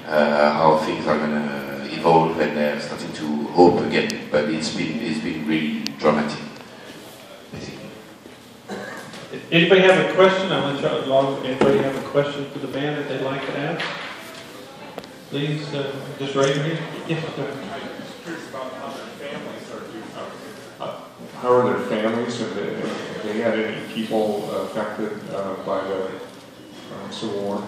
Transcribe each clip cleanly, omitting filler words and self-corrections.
how things are going to evolve, and they're starting to hope again. But it's been really dramatic. Anybody have a question? I'm going to try to log. Anybody have a question for the band that they'd like to ask? Please, just raise your hand. Yes, sir. How are their families? Have they had any people affected by the Civil War?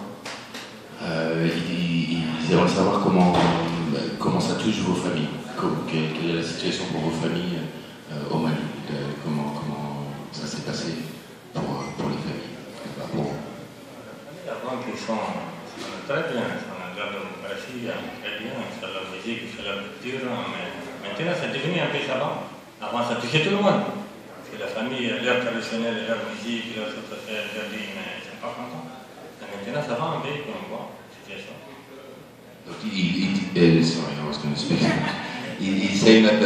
Ils aimeraient savoir comment ça touche vos familles. Quelle est la situation pour vos familles au Mali? Comment ça s'est passé pour les familles? Les enfants qui sont très bien, sont en grande démocratie, très bien, sur la musique, sur la culture, mais maintenant c'est devenu un peu savant. Avant ça touchait tout le monde. Parce que la famille, leur traditionnelle, leur musique, leur tout à fait, leur dit, mais ils ne sont pas contents. Mais maintenant ça va un peu, comme on voit, la situation. Sorry, I was going to speak. He's saying that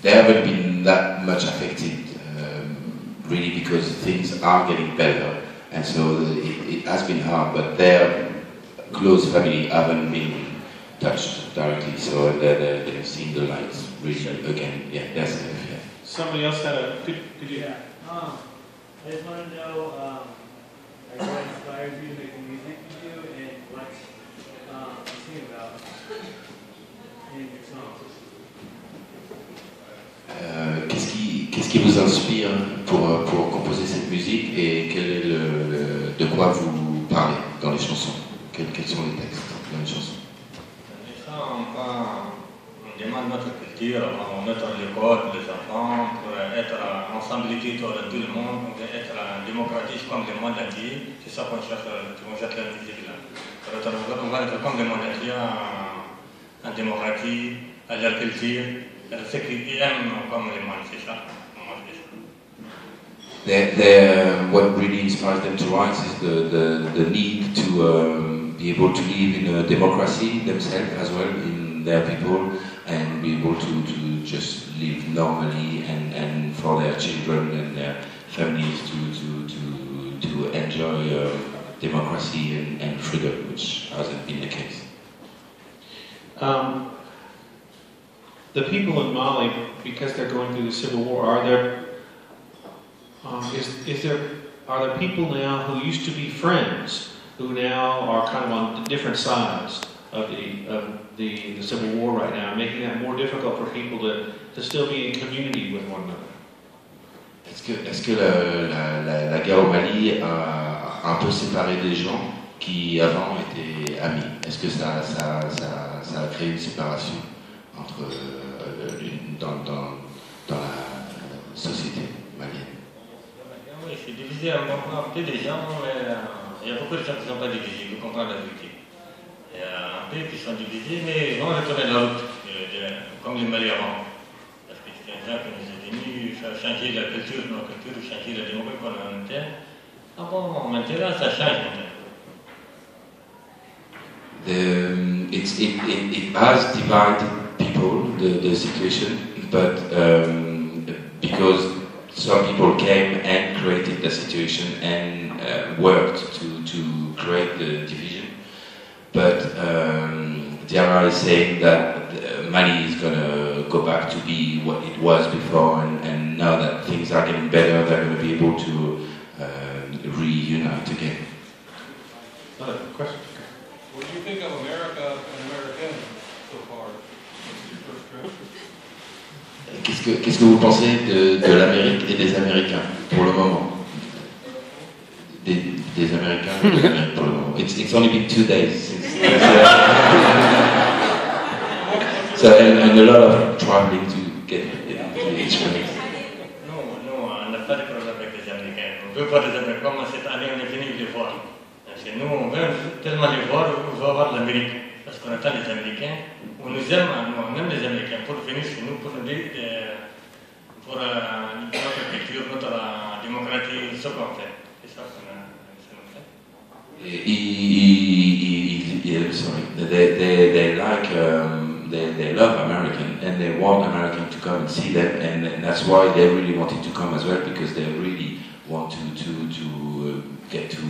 they haven't been that much affected, really, because things are getting better, and so it has been hard, but their close family haven't been touched directly, so they've seen the lights really again. Yeah, that's it. Yeah. Somebody else had a. Could you? Yeah. I just want to know like what inspires you to make the music you do, and what's you sing about in your songs. Qu'est-ce qui vous inspire pour composer cette musique, et quel est de quoi vous parlez dans les chansons? Quels sont les textes dans les chansons? On demande notre culture, on notre l'école, les enfants, pour être ensemble autour de tout le monde, pour être démocratique comme le monde entier. C'est ça qu'on cherche la musique là. On va être comme le monde entier, en démocratie, à leur culture, à ce qu'ils aiment comme le monde, c'est ça. What really inspires them to write is the need to be able to live in a democracy themselves as well, in their people, and be able to just live normally, and for their children and their families to enjoy democracy and freedom, which hasn't been the case. The people in Mali, because they're going through the civil war, are there people now who used to be friends who now are kind of on different sides of the civil war right now, making that more difficult for people to still be in community with one another? Est-ce que la guerre au Mali a un peu séparé des gens qui avant étaient amis? Est-ce que ça a créé une séparation entre dans la société malienne? Oui, c'est divisé un peu des gens, mais il y a beaucoup de gens qui ne sont pas divisés, vous comprenez la vérité. Il y a un peu qui sont divisés, mais ils vont retourner la route, comme les Mali avant. Parce que c'est un gens qui nous est venu faire changer la culture, nos cultures, changer la démocratie qu'on a en interne. Ah bon, maintenant ça change maintenant. It has divided people, the situation, but because some people came and created the situation and worked to create the division. But Diarra is saying that Mali is going to go back to be what it was before, and now that things are getting better, they're going to be able to reunite again. Question? What do you think of America and Americans so far? Qu'est-ce que vous pensez de l'Amérique et des Américains pour le moment? Des Américains et des Américains pour le moment. It's only been 2 days since. So and a lot of traveling to get into each place. Non, on n'a pas de problème avec les Américains. On veut voir les Américains, mais cette année on est venu les voir. Parce que nous on veut tellement les voir, on veut voir l'Amérique. Parce qu'on attend les Américains, on nous aime, on aime les Américains pour venir chez nous, pour nous dire, pour notre culture, notre démocratie, ce qu'on fait. C'est ça qu'on fait. Sorry, they like, they love American, and they want American to come and see them, and that's why they really wanted to come as well, because they really want to get to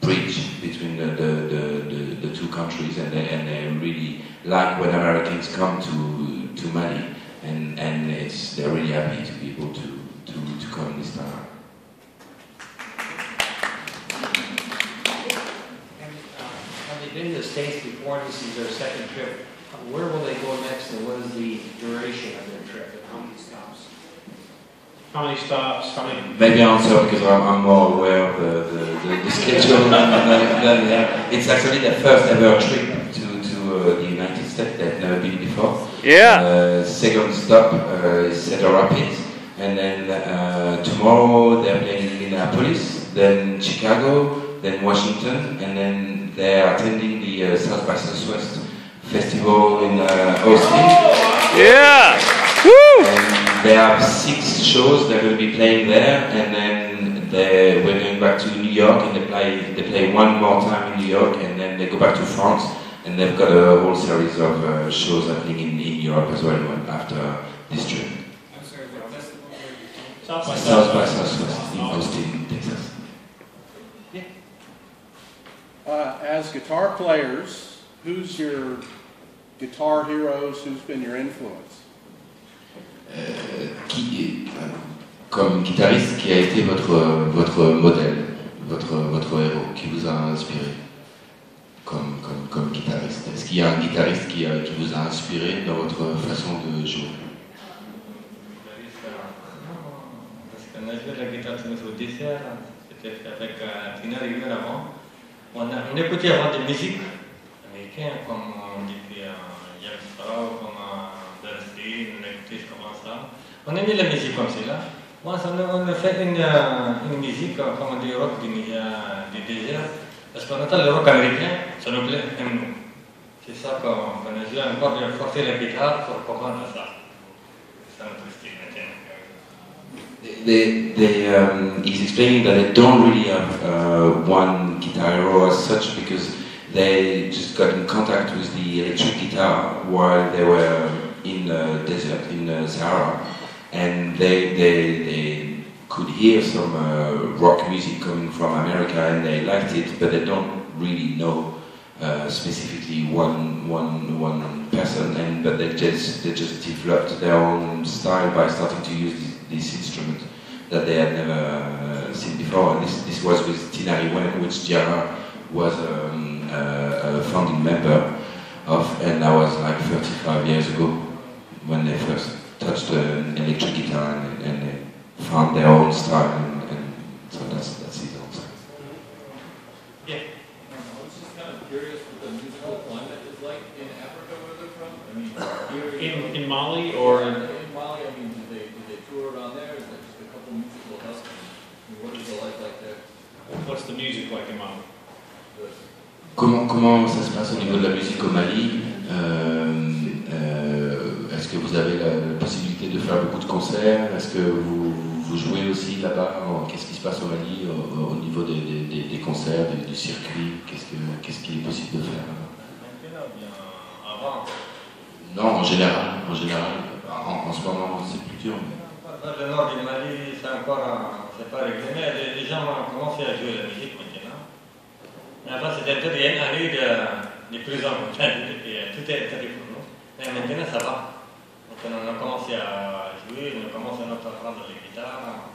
bridge between the two countries, and they really like when Americans come to Mali, and they're really happy to be able to come this time. Have they been to the States before? This is their second trip. Where will they go next, and what is the duration of their trip, and how many stops? How many stops? How many? Maybe answer because I'm more aware of the schedule than it's actually their first ever trip to the United States. They've never been before. Yeah. Second stop is Cedar Rapids, and then tomorrow they're playing in Minneapolis, then Chicago, then Washington, and then they're attending the South by Southwest Festival in Austin. Yeah. Woo! And they have 6 shows they're going to be playing there, and then we're going back to New York, and they play one more time in New York, and then they go back to France, and they've got a whole series of shows happening in Europe as well after this trip. I'm sorry, the festival where you South by Southwest in Austin, Texas. As guitar players, who's your guitar heroes? Who's been your influence? Comme guitariste, qui a été votre modèle, votre héros, qui vous a inspiré comme guitariste? Est-ce qu'il y a un guitariste qui vous a inspiré dans votre façon de jouer? Parce qu'on a joué la guitare au dessert, c'était avec Tina River avant. On écoutait avant des musiques américaines comme on dit James Brown, comme Bernstein, on écoutait comme ça. On aimait la musique comme celle-là. Moi, on a fait une musique, comme on dit, rock du désert, parce qu'on entend le rock américain, ça nous plaît, même nous. C'est ça qu'on a joué encore de forcer la guitare pour comprendre ça. C'est notre style maintenant. He's explaining that they don't really have one guitar hero as such because they just got in contact with the electric guitar while they were in the desert in Sahara, and they could hear some rock music coming from America, and they liked it, but they don't really know specifically one person, but they just developed their own style by starting to use this instrument that they had never seen before. And this was with Tina River, which Diarra was a founding member of, and that was like 35 years ago when they first touched an electric guitar and they found their own style, and so that's it also. Yeah. I was just kind of curious what the musical climate is like in Africa where they're from. I mean, In Mali or in Mali, I mean, do they tour around there? Is it just a couple musical hubs? I mean, what is the life like there? what's the music like in Mali? Comment ça se passe au niveau de la musique au Mali? Est-ce que vous avez la possibilité de faire beaucoup de concerts? Est-ce que vous jouez aussi là-bas? Qu'est-ce qui se passe au Mali au niveau des concerts, du circuit? Qu'est-ce qu'il est possible de faire là-bas? Avant. Non, en général. En ce moment, c'est plus dur. Le nord du Mali, c'est encore, c'est pas réglé, mais les gens ont commencé à jouer la musique maintenant. Mais avant, c'était toute une année de prison, tout est terrible pour nous. Mais maintenant, ça va. Donc, on a commencé à jouer, on a commencé à apprendre les guitares.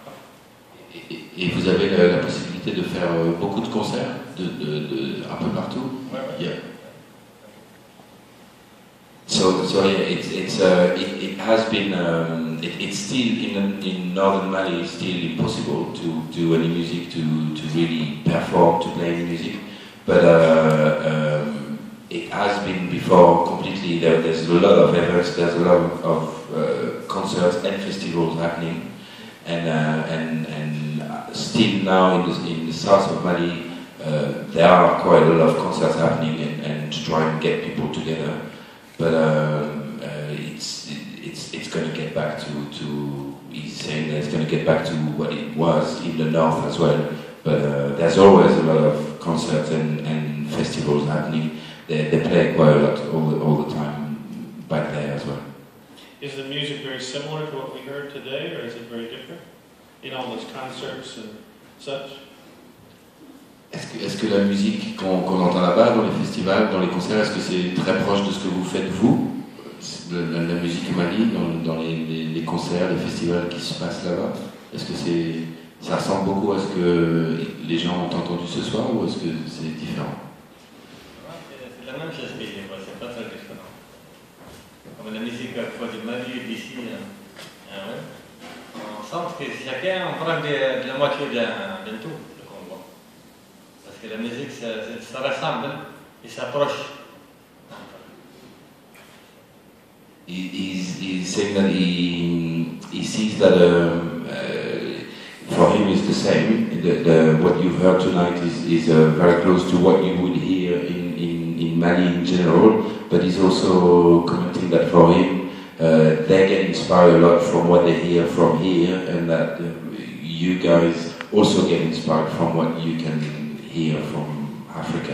Et vous avez la possibilité de faire beaucoup de concerts un peu partout? Ouais. Yeah. So yeah, it has been it's still in northern Mali it's still impossible to do any music, to really perform, to play any music, but it has been before completely. There's a lot of events, there's a lot of concerts and festivals happening, and still now in the south of Mali there are quite a lot of concerts happening and to try and get people together. But it's going to get back to he's saying that it's going to get back to what it was in the north as well. But there's always a lot of concerts and festivals happening. They play quite a lot all the time back there as well. Is the music very similar to what we heard today, or is it very different in all those concerts and such? Est-ce que la musique qu'on entend là-bas, dans les festivals, dans les concerts, est-ce que c'est très proche de ce que vous faites vous? La musique Mali, dans les concerts, les festivals qui se passent là-bas, est-ce que ça ressemble beaucoup à ce que les gens ont entendu ce soir ou est-ce que c'est différent? C'est la même chose chez moi, c'est pas très différent. Comme la musique du Mali d'ici, on sent que chacun prend de la moitié d'un tout, le Congo. Parce que la musique, ça ressemble et s'approche. He's saying that he sees that for him it's the same. What you've heard tonight is very close to what you would hear in Mali in general, but he's also commenting that for him they get inspired a lot from what they hear from here, and that you guys also get inspired from what you can hear from Africa.